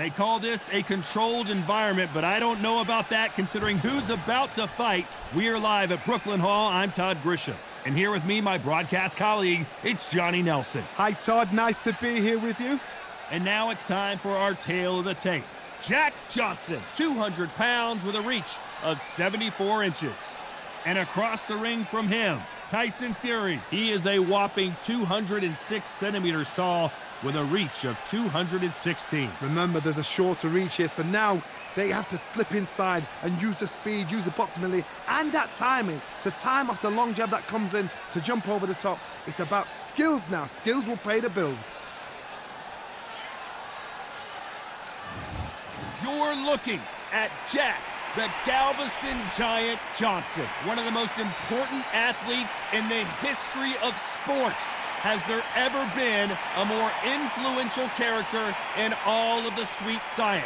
They call this a controlled environment, but I don't know about that considering who's about to fight. We are live at Brooklyn Hall. I'm Todd Grisham. And here with me, my broadcast colleague, it's Johnny Nelson. Hi, Todd. Nice to be here with you. And now it's time for our tale of the tape. Jack Johnson, 200 pounds with a reach of 74 inches. And across the ring from him, Tyson Fury. He is a whopping 206 centimeters tall with a reach of 216. Remember, there's a shorter reach here, so now they have to slip inside and use the speed, use the proximity, and that timing to time off the long jab that comes in to jump over the top. It's about skills now. Skills will pay the bills. You're looking at Jack, the Galveston Giant Johnson, one of the most important athletes in the history of sports. Has there ever been a more influential character in all of the sweet science?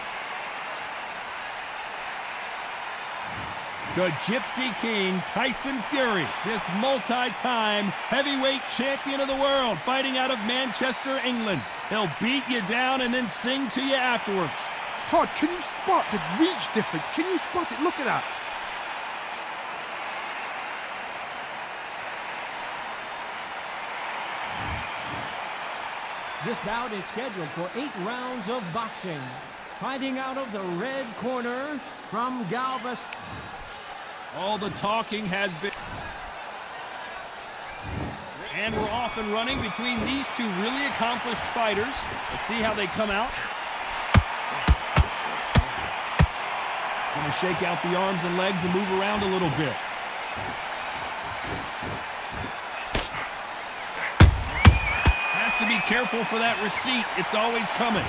The Gypsy King, Tyson Fury, this multi-time heavyweight champion of the world, fighting out of Manchester, England. He'll beat you down and then sing to you afterwards. Todd, can you spot the reach difference? Can you spot it? Look at that. This bout is scheduled for 8 rounds of boxing. Fighting out of the red corner from Galveston. All the talking has been... And we're off and running between these two really accomplished fighters. Let's see how they come out. Gonna shake out the arms and legs and move around a little bit. To be careful for that receipt. It's always coming.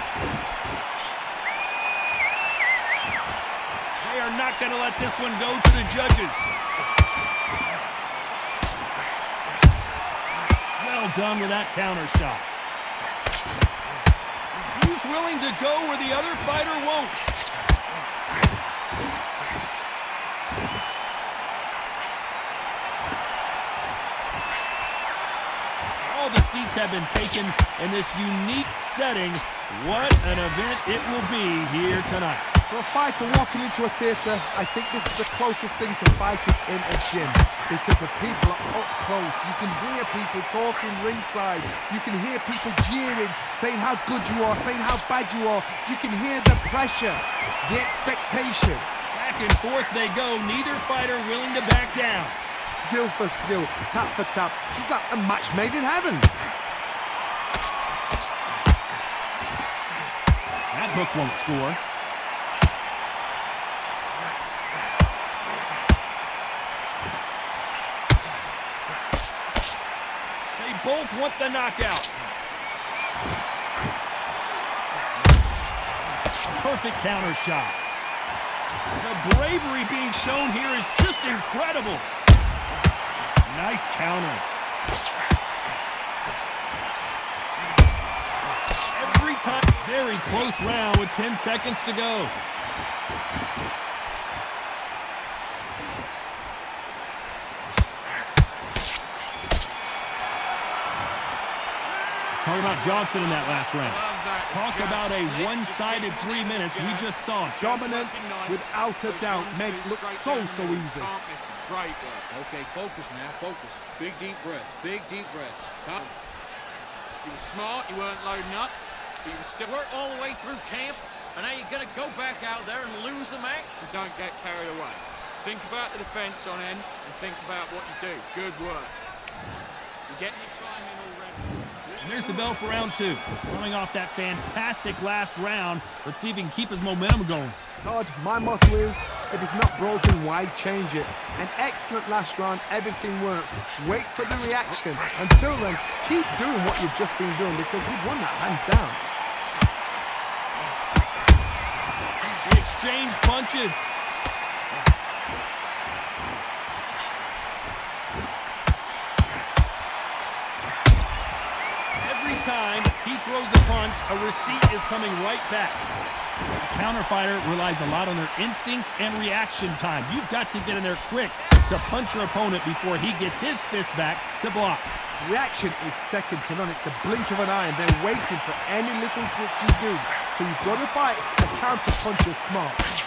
They are not going to let this one go to the judges. Well done with that counter shot. Who's willing to go where the other fighter won't? All the seats have been taken in this unique setting. What an event it will be here tonight. For a fighter walking into a theatre, I think this is the closest thing to fighting in a gym because the people are up close. You can hear people talking ringside. You can hear people jeering, saying how good you are, saying how bad you are. You can hear the pressure, the expectation. Back and forth they go, neither fighter willing to back down. Skill for skill, tap for tap. Just like a match made in heaven. That hook won't score. They both want the knockout. Perfect counter shot. The bravery being shown here is just incredible. Nice counter. Every time, very close round with 10 seconds to go. Talk about Johnson in that last round. Talk about a one-sided 3 minutes. We just saw dominance without a doubt made it look so easy. Great work. Okay, focus now, focus. Big deep breaths, big deep breaths. You were smart, you weren't loading up, but you still worked all the way through camp, and now you're gonna go back out there and lose the match, and don't get carried away. Think about the defense on end, and think about what you do. Good work. You're getting your time in already. And there's the bell for round 2. Coming off that fantastic last round, let's see if he can keep his momentum going. Todd, my motto is, if it's not broken, why change it? An excellent last round, everything works. Wait for the reaction. Until then, keep doing what you've just been doing because you've won that hands down. They exchange punches. Every time he throws a punch, a receipt is coming right back. A counter fighter relies a lot on their instincts and reaction time. You've got to get in there quick to punch your opponent before he gets his fist back to block. Reaction is second to none. It's the blink of an eye, and they're waiting for any little twitch you do So you've got to fight a counter puncher smart.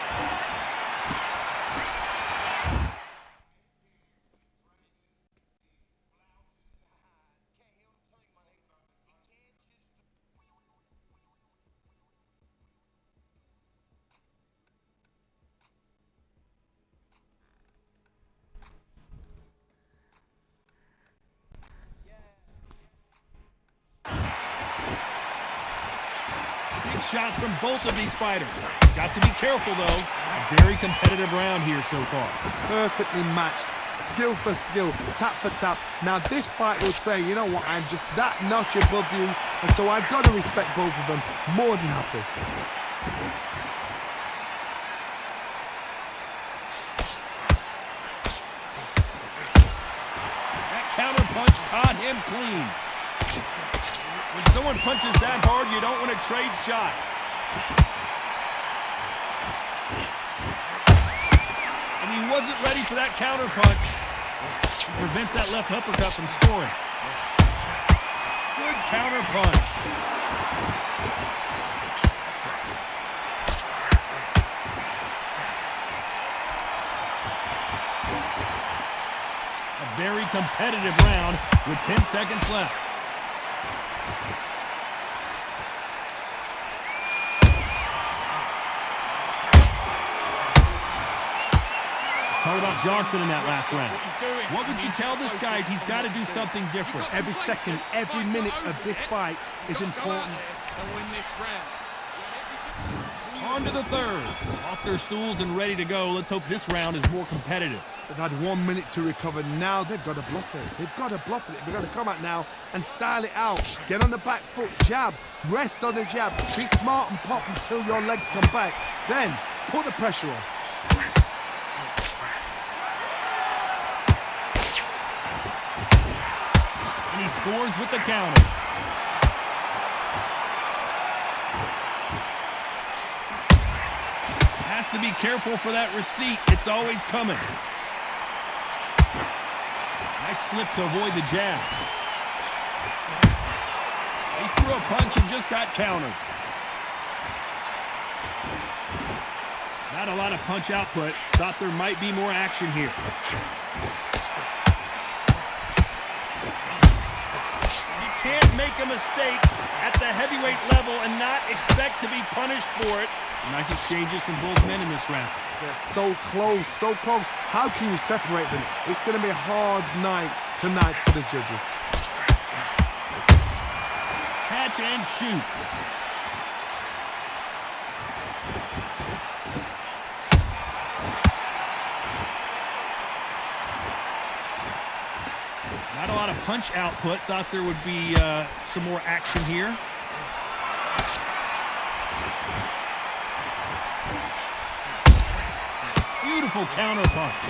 Big shots from both of these fighters. Got to be careful, though. A very competitive round here so far. Perfectly matched, skill for skill, tap for tap. Now this fight will say, you know what, I'm just that notch above you, and so I've got to respect both of them more than happy. That counter punch caught him clean. When someone punches that hard, you don't want to trade shots. And he wasn't ready for that counter punch. He prevents that left uppercut from scoring. Good counter punch. A very competitive round with 10 seconds left. Talk about Johnson in that last round. What would you tell this guy? He's got to do something different. Every second, every minute of this fight is important. On to the third. Off their stools and ready to go. Let's hope this round is more competitive. They've had 1 minute to recover. Now they've got to bluff it. They've got to bluff it. They've got to come out now and style it out. Get on the back foot, jab, rest on the jab. Be smart and pop until your legs come back. Then put the pressure on. And he scores with the counter. Has to be careful for that receipt. It's always coming. Nice slip to avoid the jab. He threw a punch and just got countered. Not a lot of punch output. Thought there might be more action here. You can't make a mistake at the heavyweight level and not expect to be punished for it. Nice exchanges from both men in this round. They're so close, so close. How can you separate them? It's going to be a hard night tonight for the judges. Catch and shoot. Not a lot of punch output. Thought there would be some more action here. Beautiful counter punch.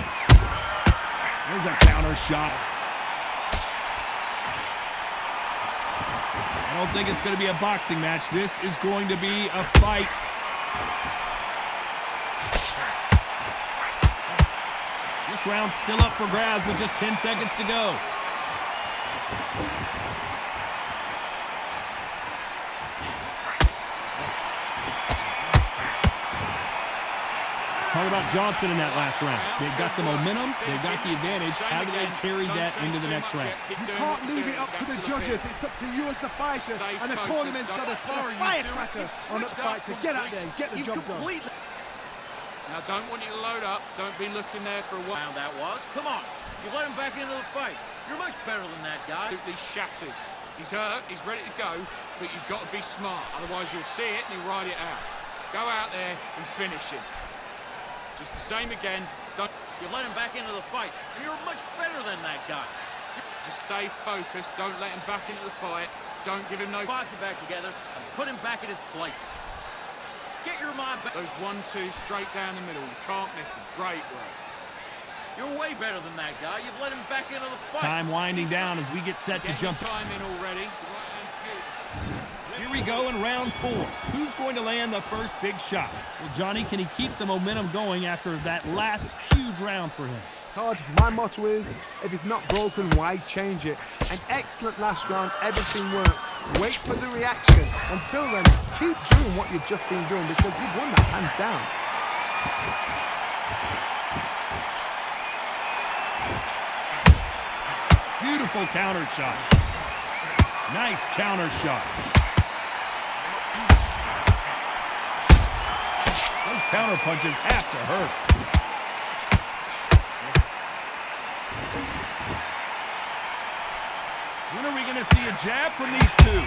There's a counter shot. I don't think it's going to be a boxing match. This is going to be a fight. This round's still up for grabs with just 10 seconds to go. Talk about Johnson in that last round. They've got the momentum. They've got the advantage. How do they carry that into the next round? You can't leave it up to the judges. It's up to you as the fighter. And the cornerman's got a firecracker on that fight to get out there and get the job done. Now, don't want you to load up. Don't be looking there for a while. That was. Come on. You let him back into the fight. You're much better than that guy. Absolutely shattered. He's hurt. He's ready to go. But you've got to be smart. Otherwise, you'll see it and he'll ride it out. Go out there and finish him. Just the same again. Don't. You let him back into the fight. You're much better than that guy. Just stay focused. Don't let him back into the fight. Don't give him no... Box it back together and put him back in his place. Get your mind back. Those 1-2 straight down the middle. You can't miss him. Great work. You're way better than that guy. You've let him back into the fight. Time winding down as we get set to jump. Time in already. Here we go in round 4. Who's going to land the first big shot? Well, Johnny, can he keep the momentum going after that last huge round for him? Todd, my motto is, if it's not broken, why change it? An excellent last round, everything works. Wait for the reaction. Until then, keep doing what you've just been doing because you've won that hands down. Beautiful counter shot. Nice counter shot. Those counter punches have to hurt. When are we going to see a jab from these two?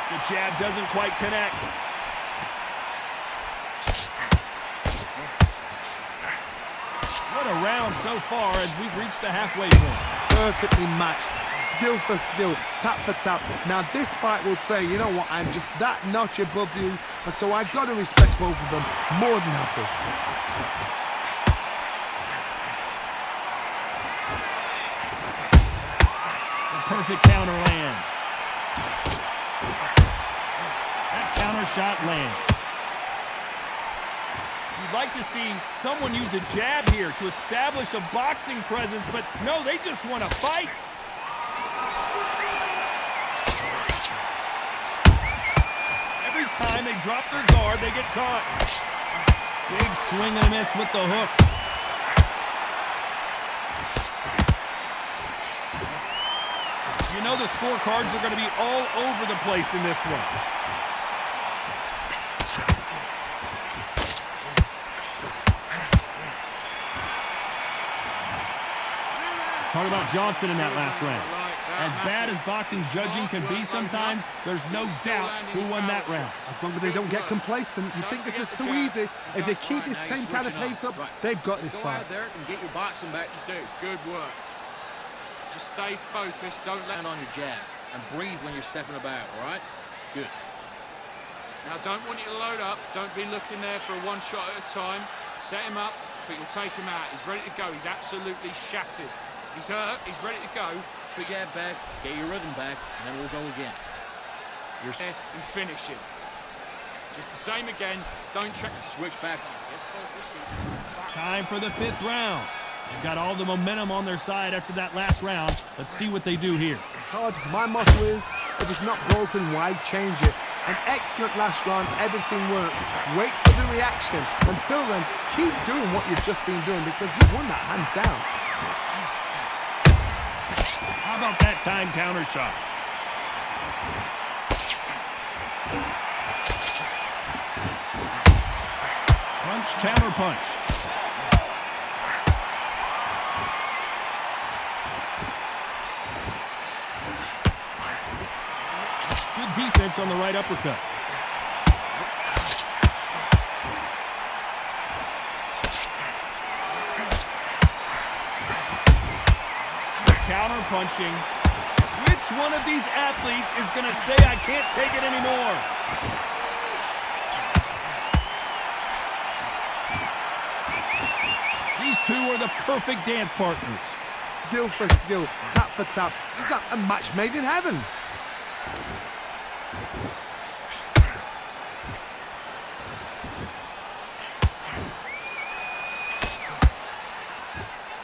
The jab doesn't quite connect. What a round so far as we've reached the halfway point. Perfectly matched, skill for skill, tap for tap. Now this fight will say, you know what, I'm just that notch above you, and so I've got to respect both of them more than happy. The perfect counter lands. That counter shot lands. You'd like to see someone use a jab here to establish a boxing presence, but no, they just want to fight. Every time they drop their guard, they get caught. Big swing and a miss with the hook. You know the scorecards are going to be all over the place in this one. Talk about Johnson in that last round. As bad as boxing judging can be sometimes, there's no doubt who won that round. As long as they don't get complacent, you think this is too easy. If they keep this same kind of pace up, they've got this Go fight. out there and get your boxing back to do. Good work. Just stay focused. Don't land on your jab. And breathe when you're stepping about, all right? Good. Now, don't want you to load up. Don't be looking there for a one shot at a time. Set him up, but you'll take him out. He's ready to go. He's absolutely shattered. He's hurt. He's ready to go. Put your head back, get your rhythm back, and then we'll go again. You're there and finish it. Just the same again. Don't switch back on. Get focused. Time for the 5th round. They've got all the momentum on their side after that last round. Let's see what they do here. Todd, my motto is, if it's not broken, why change it? An excellent last round, everything works. Wait for the reaction. Until then, keep doing what you've just been doing because you've won that hands down. How about that time counter shot? Punch, counter punch. Good defense on the right uppercut. Counter punching. Which one of these athletes is going to say, I can't take it anymore? These two are the perfect dance partners. Skill for skill, tap for tap. Just like a match made in heaven.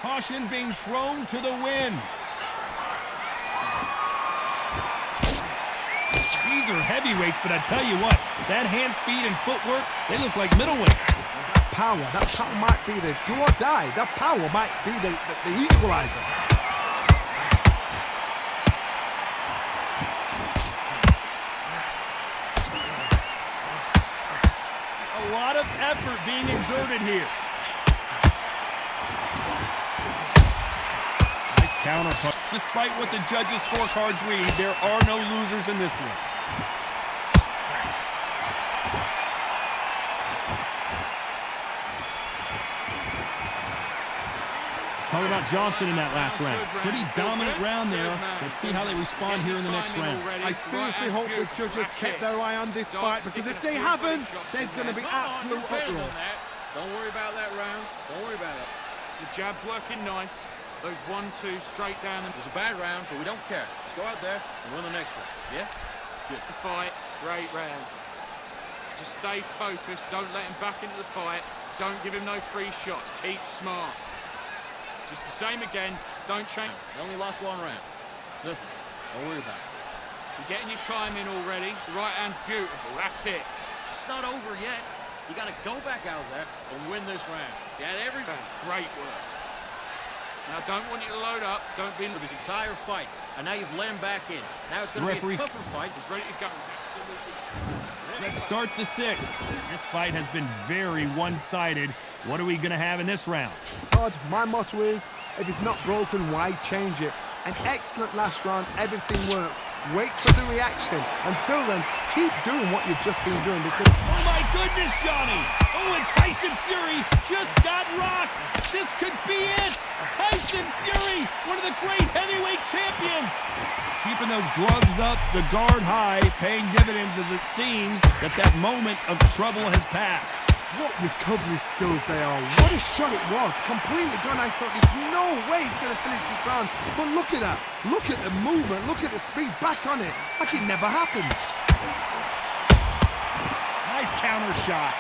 Caution being thrown to the wind. These are heavyweights, but I tell you what, that hand speed and footwork, they look like middleweights. That power might be the do or die. That power might be the equalizer. A lot of effort being exerted here. Counter punch. Despite what the judges' scorecards read, there are no losers in this one. Let's talk about Johnson in that last round. Pretty dominant round there. Let's see how they respond here in the next round. I seriously hope the judges kept their eye on this fight because if they haven't, there's going to be absolute uproar. Don't worry about that round. Don't worry about it. The jab's working nice. Those 1-2 straight down. It was a bad round, but we don't care. Let's go out there and win the next one. Yeah? Good fight, great round. Just stay focused, don't let him back into the fight. Don't give him no free shots, keep smart. Just the same again, don't change. They only lost one round. Listen, don't worry about it. You're getting your time in already. The right hand's beautiful, that's it. It's not over yet. You got to go back out there and win this round. You had everything. Great work. Now, don't want you to load up. Don't be in This entire fight, and now you've let him back in. Now it's going to be a tougher fight. He's ready to go. He's absolutely sure. Let's start the 6th. This fight has been very one-sided. What are we going to have in this round? Todd, my motto is, if it's not broken, why change it? An excellent last round, everything works. Wait for the reaction. Until then, keep doing what you've just been doing because... Oh my goodness, Johnny! Oh, and Tyson Fury just got rocked! This could be it! Tyson Fury, one of the great heavyweight champions! Keeping those gloves up, the guard high, paying dividends as it seems that moment of trouble has passed. What recovery skills they are. What a shot it was. Completely gone. I thought there's no way he's going to finish this round. But look at that. Look at the movement. Look at the speed. Back on it. Like it never happened. Nice counter shot.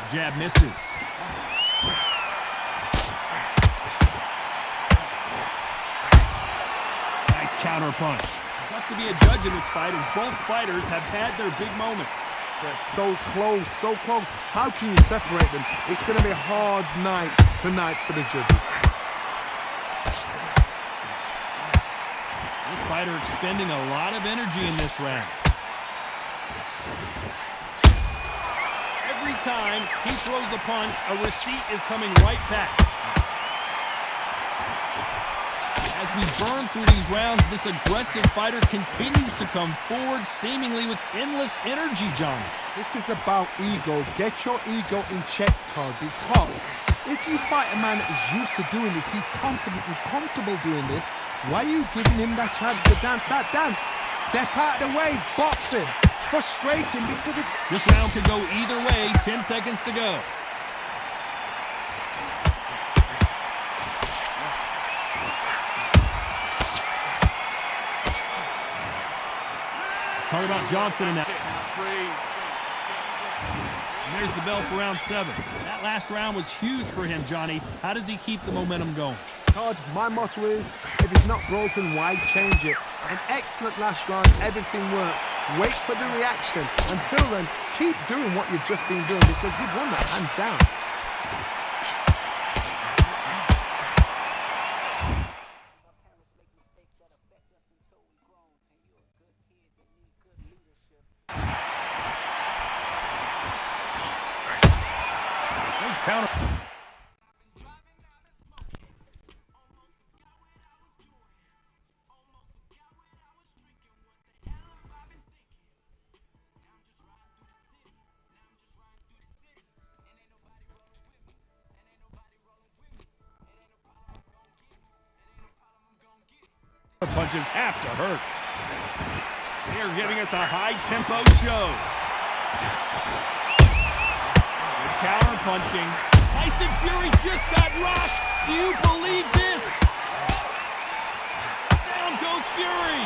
Jab misses. Nice counter punch. Tough to be a judge in this fight as both fighters have had their big moments. They're so close, so close. How can you separate them? It's going to be a hard night tonight for the judges. This fighter expending a lot of energy in this round. Every time he throws a punch, a receipt is coming right back. As we burn through these rounds, this aggressive fighter continues to come forward seemingly with endless energy, Johnny. This is about ego. Get your ego in check, Todd, because if you fight a man that is used to doing this, he's confident and comfortable doing this, why are you giving him that chance to dance that dance? Step out of the way, box him. Frustrating because it's... This round could go either way, 10 seconds to go. Talk about Johnson in that. And there's the bell for round 7. That last round was huge for him, Johnny. How does he keep the momentum going? Todd, my motto is, if it's not broken, why change it? An excellent last round, everything works. Wait for the reaction. Until then, keep doing what you've just been doing because you've won that hands down. Counter. Punches have to hurt. They're giving us a high-tempo show. Good counter punching. Tyson Fury just got rocked. Do you believe this? Down goes Fury.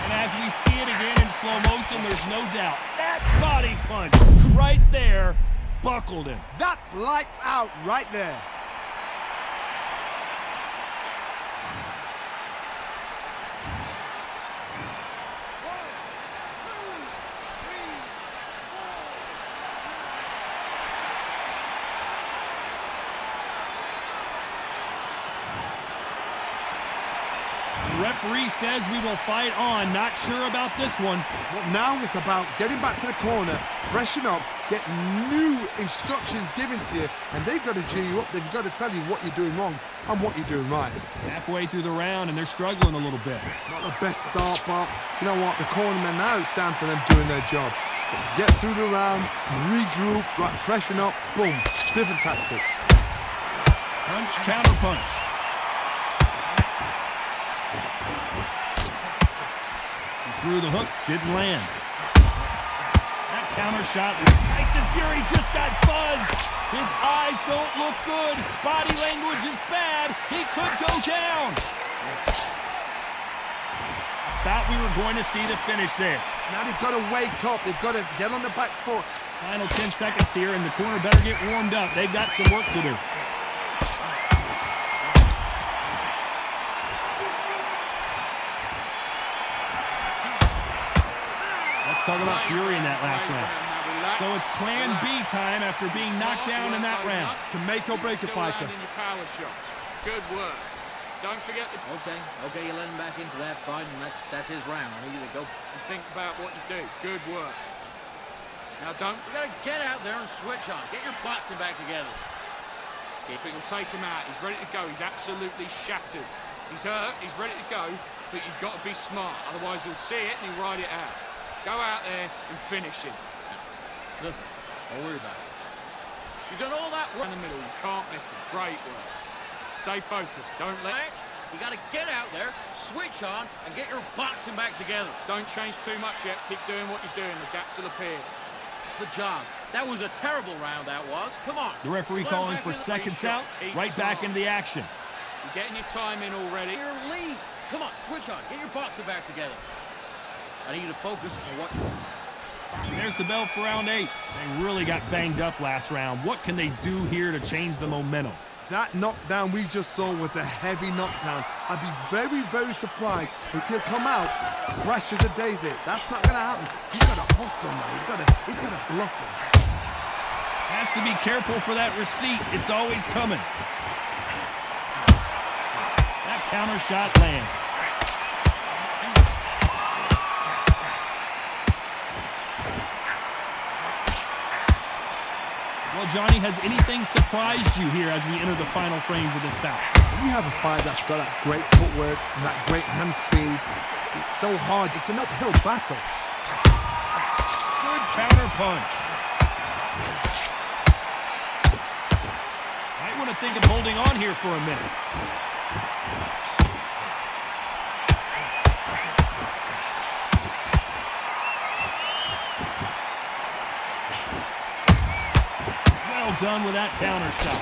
And as we see it again in slow motion, there's no doubt that body punch right there buckled him. That's lights out right there. Referee says we will fight on. Not sure about this one. Well, now it's about getting back to the corner, freshen up, get new instructions given to you, and they've got to cheer you up. They've got to tell you what you're doing wrong and what you're doing right. Halfway through the round, and they're struggling a little bit. Not the best start, but you know what? The cornermen, now it's down to them doing their job. Get through the round, regroup, right, freshen up, boom. Different tactics. Punch, counter punch. Through the hook, didn't land. That counter shot. Tyson Fury just got buzzed. His eyes don't look good. Body language is bad. He could go down. Thought we were going to see the finish there. Now they've got to wake up. They've got to get on the back foot. Final 10 seconds here, and the corner better get warmed up. They've got some work to do. Let's talk about Fury in that last round. So it's plan B time after being knocked down in that round. To make or break a fighter. Good work. Don't forget the... Okay, you let him back into that fight, and that's his round. I need you to go. And think about what you do. Good work. Now don't... You gotta get out there and switch on. Get your boxing back together. It'll take him out. He's ready to go. He's absolutely shattered. He's hurt. He's ready to go. But you've got to be smart. Otherwise, he'll see it and he'll ride it out. Go out there and finish him. Listen, don't worry about it. You've done all that work in the middle. You can't miss it. Great work. Stay focused. Don't let... You gotta get out there, switch on, and get your boxing back together. Don't change too much yet. Keep doing what you're doing. The gaps will appear. Good job. That was a terrible round, that was. Come on. The referee calling for seconds out. Right back into the action. You're getting your time in already. Your lead. Come on, switch on. Get your boxing back together. I need you to focus on what... There's the bell for round 8. They really got banged up last round. What can they do here to change the momentum? That knockdown we just saw was a heavy knockdown. I'd be very, very surprised if he'll come out fresh as a daisy. That's not going to happen. He's got to hustle now. He's got to bluff him. Has to be careful for that receipt. It's always coming. That counter shot lands. Well, Johnny, has anything surprised you here as we enter the final frames of this bout? When you have a fight that's got that great footwork and that great hand speed, it's so hard. It's an uphill battle. Good counter punch. Might want to think of holding on here for a minute. Done with that counter shot.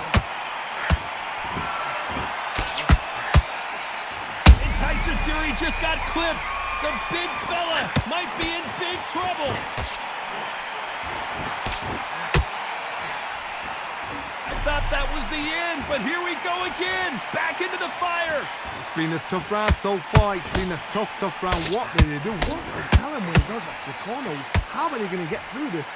And Tyson Fury just got clipped. The big fella might be in big trouble. I thought that was the end, but here we go again. Back into the fire. It's been a tough round so far. It's been a tough round. What did they do? What did they tell him when he goes back to the corner? How are they going to get through this?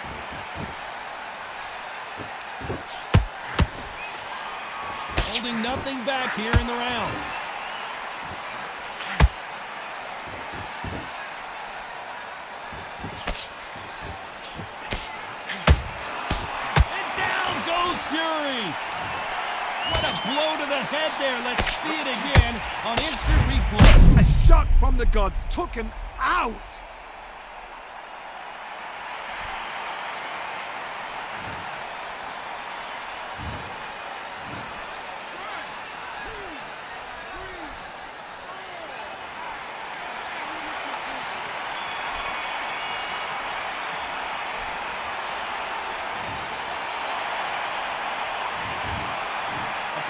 Holding nothing back here in the round. And down goes Fury. What a blow to the head there. Let's see it again on instant replay. A shot from the gods took him out.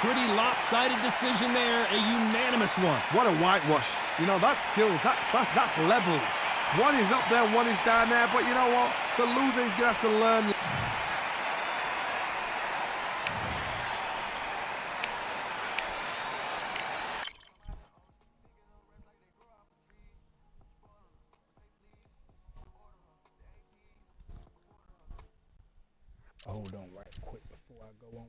Pretty lopsided decision there, a unanimous one. What a whitewash. You know, that's skills, that's class, that's levels. One is up there, one is down there, but you know what? The loser is going to have to learn. Hold on right quick before I go online.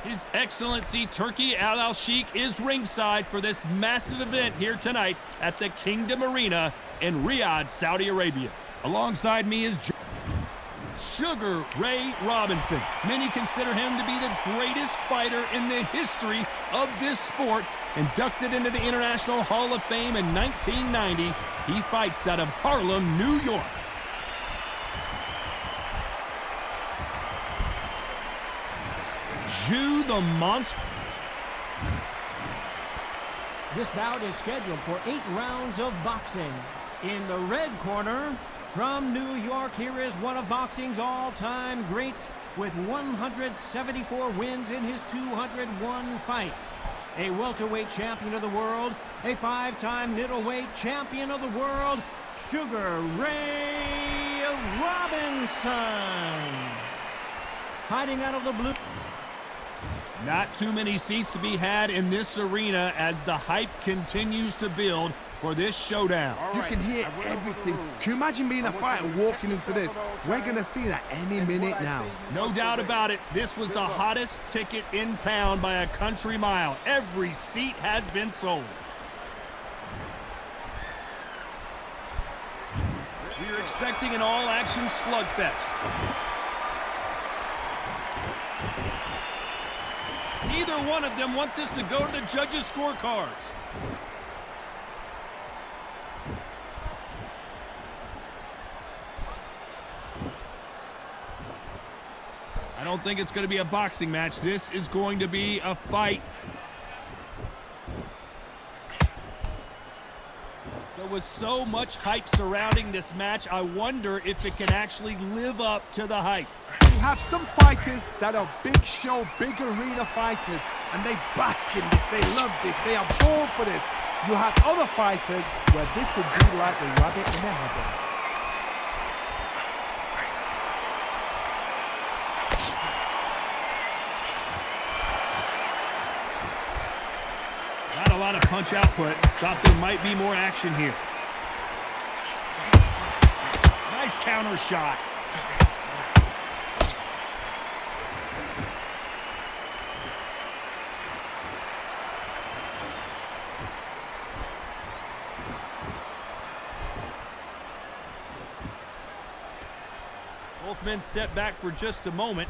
His Excellency Turki Al-Sheikh is ringside for this massive event here tonight at the Kingdom Arena in Riyadh, Saudi Arabia. Alongside me is Sugar Ray Robinson. Many consider him to be the greatest fighter in the history of this sport. Inducted into the International Hall of Fame in 1990, he fights out of Harlem, New York. Ju the Monster. This bout is scheduled for 8 rounds of boxing. In the red corner, from New York, here is one of boxing's all-time greats with 174 wins in his 201 fights. A welterweight champion of the world, a 5-time middleweight champion of the world, Sugar Ray Robinson. Fighting out of the blue. Not too many seats to be had in this arena as the hype continues to build for this showdown. You can hear everything. Can you imagine being a fighter walking into this? We're going to see that any minute now. No doubt about it, this was the hottest ticket in town by a country mile. Every seat has been sold. We are expecting an all-action slugfest. Neither one of them want this to go to the judges' scorecards. I don't think it's going to be a boxing match. This is going to be a fight. There was so much hype surrounding this match. I wonder if it can actually live up to the hype. You have some fighters that are big show, big arena fighters, and they bask in this, they love this, they are born for this. You have other fighters where this would be like the rabbit in the headlights. Not a lot of punch output. Thought there might be more action here. Nice counter shot. Both men step back for just a moment.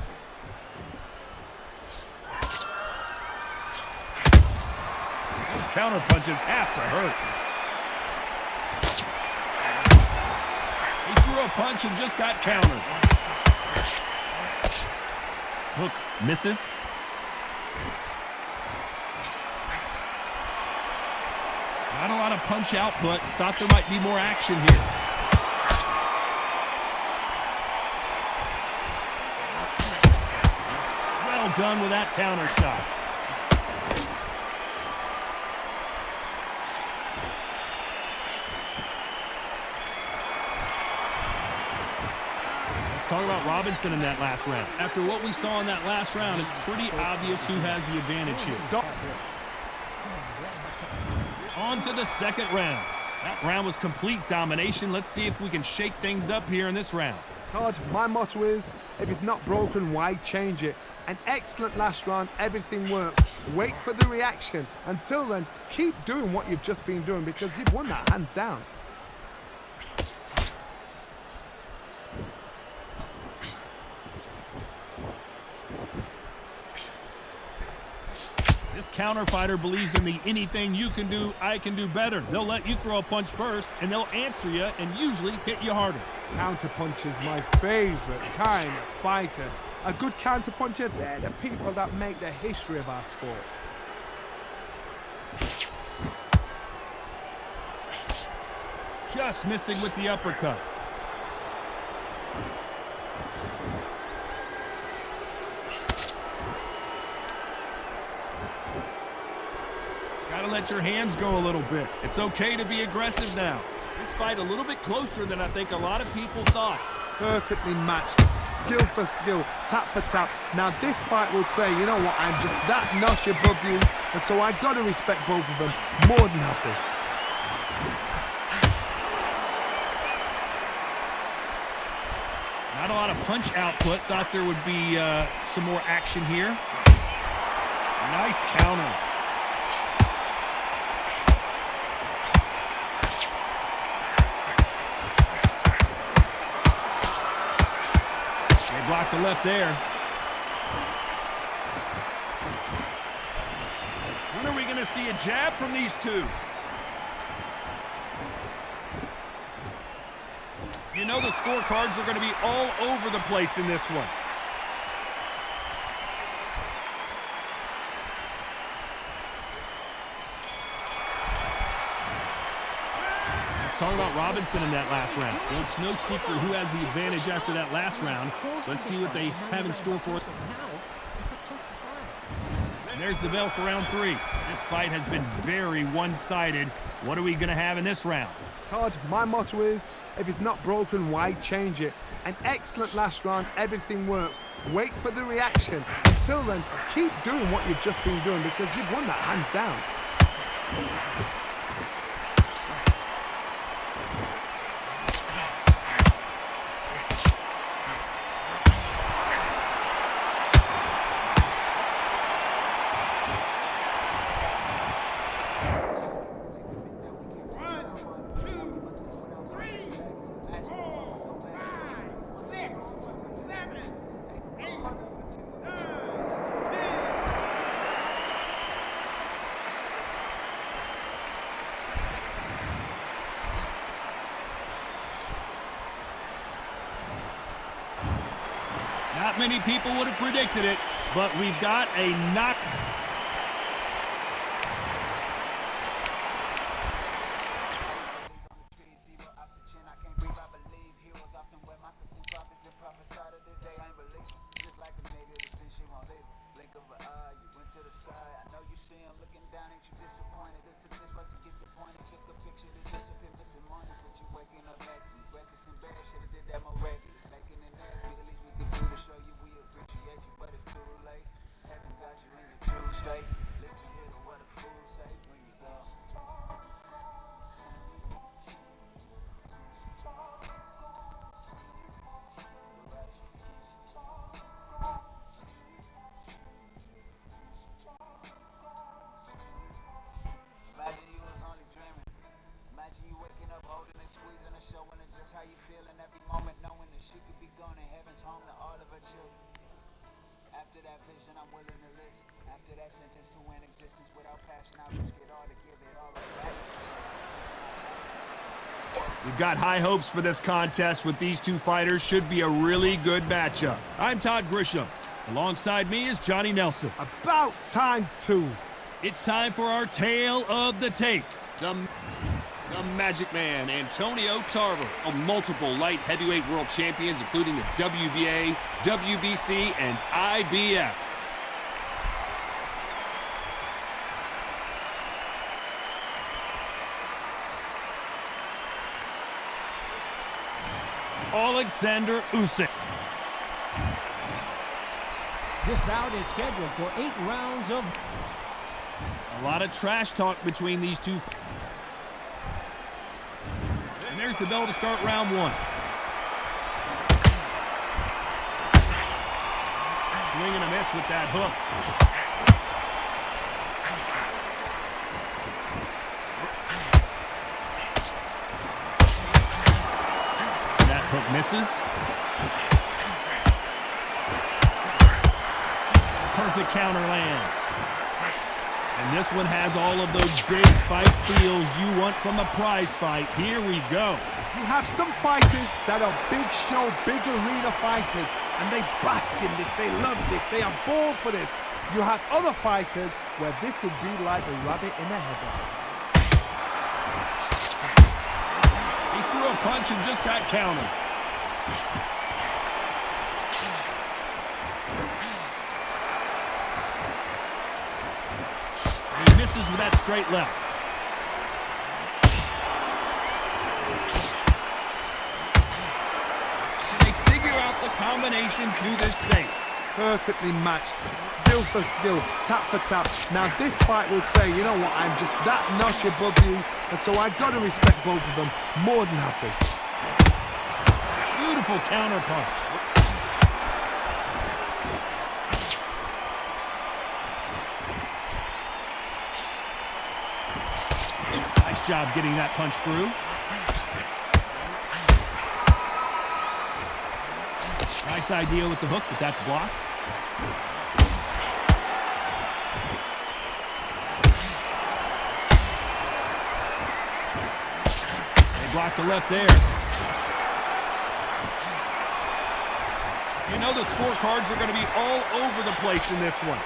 Those counter punches have to hurt. He threw a punch and just got countered. Hook misses. Not a lot of punch output. Thought there might be more action here. Well done with that counter shot. Let's talk about Robinson in that last round. After what we saw in that last round, it's pretty obvious who has the advantage here. On to the second round. That round was complete domination. Let's see if we can shake things up here in this round. Todd, my motto is, if it's not broken, why change it? An excellent last round, everything works. Wait for the reaction. Until then, keep doing what you've just been doing because you've won that hands down. This counter fighter believes in the anything you can do, I can do better. They'll let you throw a punch first, and they'll answer you and usually hit you harder. Counter punch is my favorite kind of fighter. A good counter puncher, they're the people that make the history of our sport. Just missing with the uppercut. Gotta let your hands go a little bit. It's okay to be aggressive now. This fight a little bit closer than I think a lot of people thought. Perfectly matched, skill for skill, tap for tap. Now this fight will say, you know what, I'm just that notch above you, and so I gotta respect both of them more than happy. Not a lot of punch output. Thought there would be some more action here. Nice counter. They blocked the left there. When are we going to see a jab from these two? You know the scorecards are going to be all over the place in this one. Let's talk about Robinson in that last round. Well, it's no secret who has the advantage after that last round. Let's see what they have in store for us. And there's the bell for round 3. This fight has been very one-sided. What are we going to have in this round? Todd, my motto is, if it's not broken, why change it? An excellent last round, everything works. Wait for the reaction. Until then, keep doing what you've just been doing because you've won that hands down. Not many people would have predicted it, but we've got a knock. We've got high hopes for this contest with these two fighters. Should be a really good matchup. I'm Todd Grisham. Alongside me is Johnny Nelson. About time too. It's time for our tale of the tape. The Magic Man, Antonio Tarver, multiple light heavyweight world champions, including the WBA, WBC, and IBF. Alexander Usyk. This bout is scheduled for 8 rounds of... A lot of trash talk between these two. And there's the bell to start round 1. Swing and a miss with that hook. Hook misses. Perfect counter lands. And this one has all of those big fight feels you want from a prize fight. Here we go. You have some fighters that are big show, big arena fighters, and they bask in this, they love this, they are born for this. You have other fighters where this would be like the rabbit in the headlights. He threw a punch and just got countered. He misses with that straight left. They figure out the combination to this safe. Perfectly matched, skill for skill, tap for tap. Now this fight will say, you know what, I'm just that notch above you, and so I gotta respect both of them more than happy. Beautiful counter punch. Nice job getting that punch through. Nice idea with the hook, but that's blocked. They blocked the left there. You know the scorecards are going to be all over the place in this one.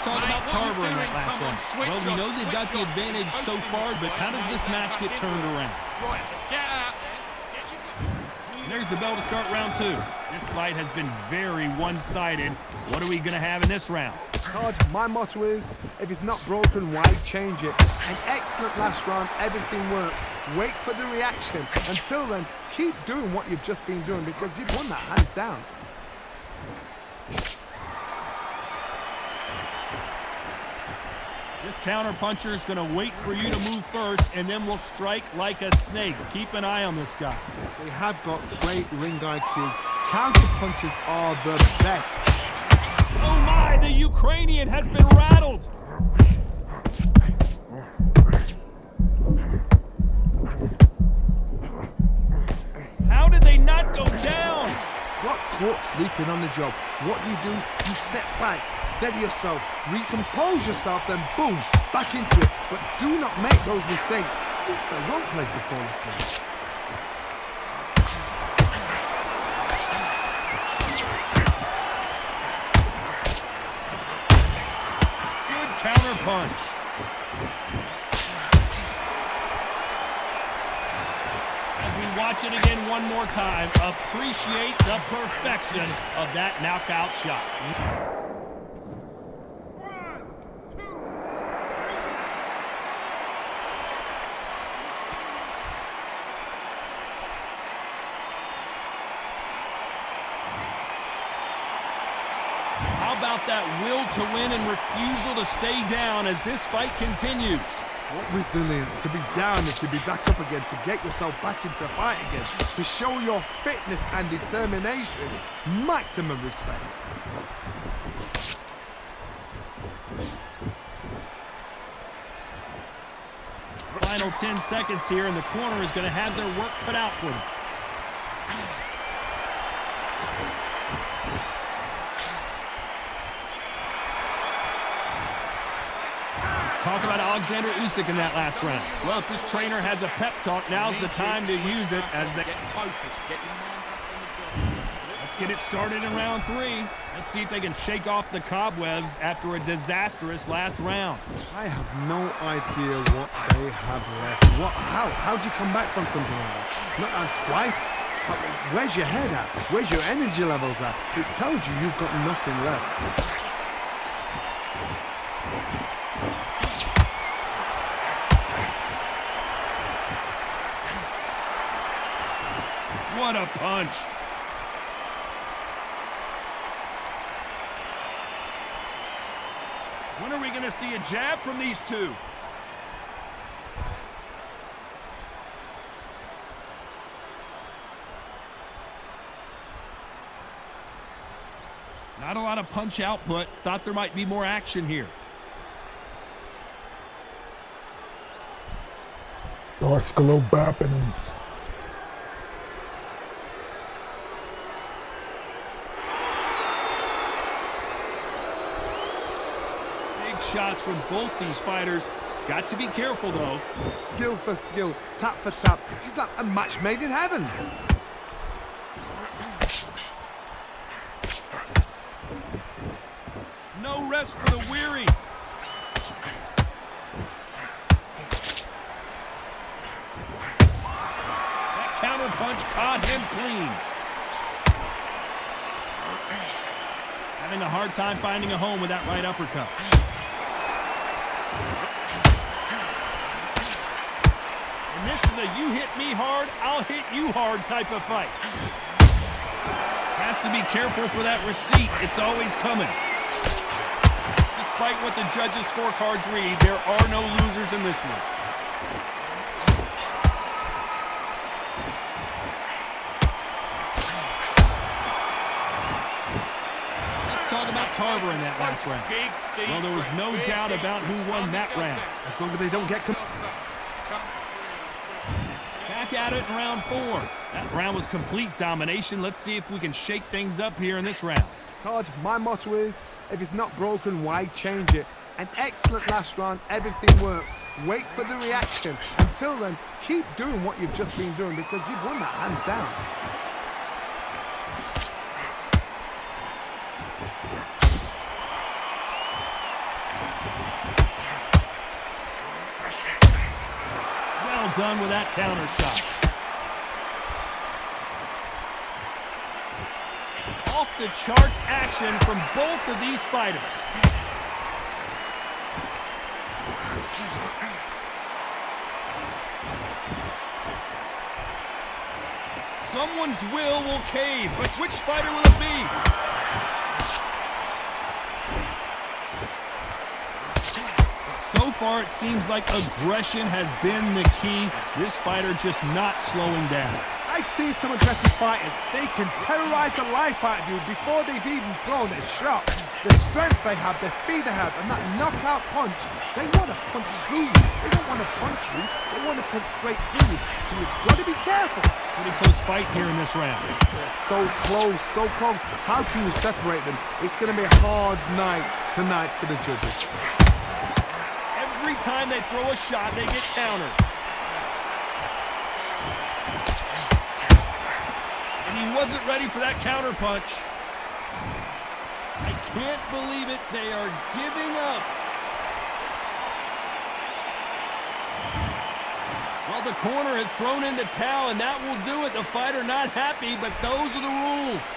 Talk about Tarver in that last round. Well, we know they've got the advantage so far, but how does this match get turned around? Right, let's get out there. And there's the bell to start round 2. This fight has been very one-sided. What are we going to have in this round? Todd, my motto is, if it's not broken, why change it? An excellent last round, everything worked. Wait for the reaction. Until then, keep doing what you've just been doing because you've won that hands down. This counter-puncher is going to wait for you to move first, and then will strike like a snake. Keep an eye on this guy. They have got great ring IQ. Counter punches are the best. Oh my, the Ukrainian has been rattled. How did they not go down? Got caught sleeping on the job. What do? You step back, steady yourself, recompose yourself, then boom, back into it. But do not make those mistakes. This is the wrong place to fall asleep. Good counter punch. As we watch it again one more time, appreciate the perfection of that knockout shot. How about that will to win and refusal to stay down as this fight continues? What resilience to be down and to be back up again, to get yourself back into fight again, to show your fitness and determination. Maximum respect. Final 10 seconds here, and the corner is going to have their work cut out for them. Talk about Alexander Usyk in that last round. Well, if this trainer has a pep talk, now's the time to use it as they... Get focused, get your mind back on the job. Let's get it started in round 3. Let's see if they can shake off the cobwebs after a disastrous last round. I have no idea what they have left. How do you come back from something like that? Not on twice? Where's your head at? Where's your energy levels at? It tells you you've got nothing left. What a punch. When are we going to see a jab from these two? Not a lot of punch output. Thought there might be more action here. Barskalo bapping him. Shots from both these fighters. Got to be careful, though. Skill for skill, tap for tap. She's like a match made in heaven. No rest for the weary. That counter punch caught him clean. Having a hard time finding a home with that right uppercut. And this is a you hit me hard, I'll hit you hard type of fight. Has to be careful for that receipt. It's always coming. Despite what the judges' scorecards read, there are no losers in this one. Tarver in that last round. Well, there was no doubt about who won that round. As long as they don't get... Back at it in round 4. That round was complete domination. Let's see if we can shake things up here in this round. Todd, my motto is, if it's not broken, why change it? An excellent last round, everything works. Wait for the reaction. Until then, keep doing what you've just been doing because you've won that hands down. Well done with that counter shot. Off the charts action from both of these fighters. Someone's will cave, but which fighter will it be? So far, it seems like aggression has been the key. This fighter just not slowing down. I've seen some aggressive fighters. They can terrorize the life out of you before they've even thrown a shot. The strength they have, the speed they have, and that knockout punch, they want to punch through you. They don't want to punch you. They want to punch straight through you. So you've got to be careful. Pretty close fight here in this round. They're so close, so close. How can you separate them? It's going to be a hard night tonight for the judges. Every time they throw a shot, they get countered. And he wasn't ready for that counter punch. I can't believe it. They are giving up. Well, the corner has thrown in the towel, and that will do it. The fighter not happy, but those are the rules.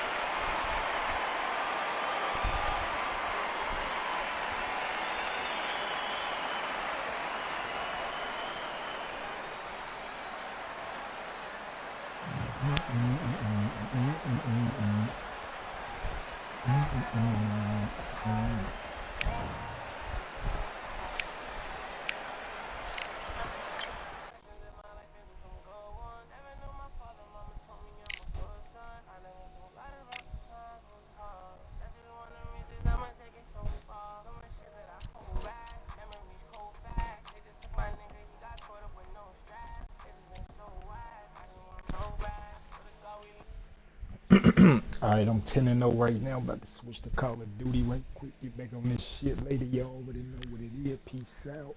Alright, I'm 10-0 right now. About to switch to Call of Duty right quick. Get back on this shit later. Y'all already know what it is. Peace out.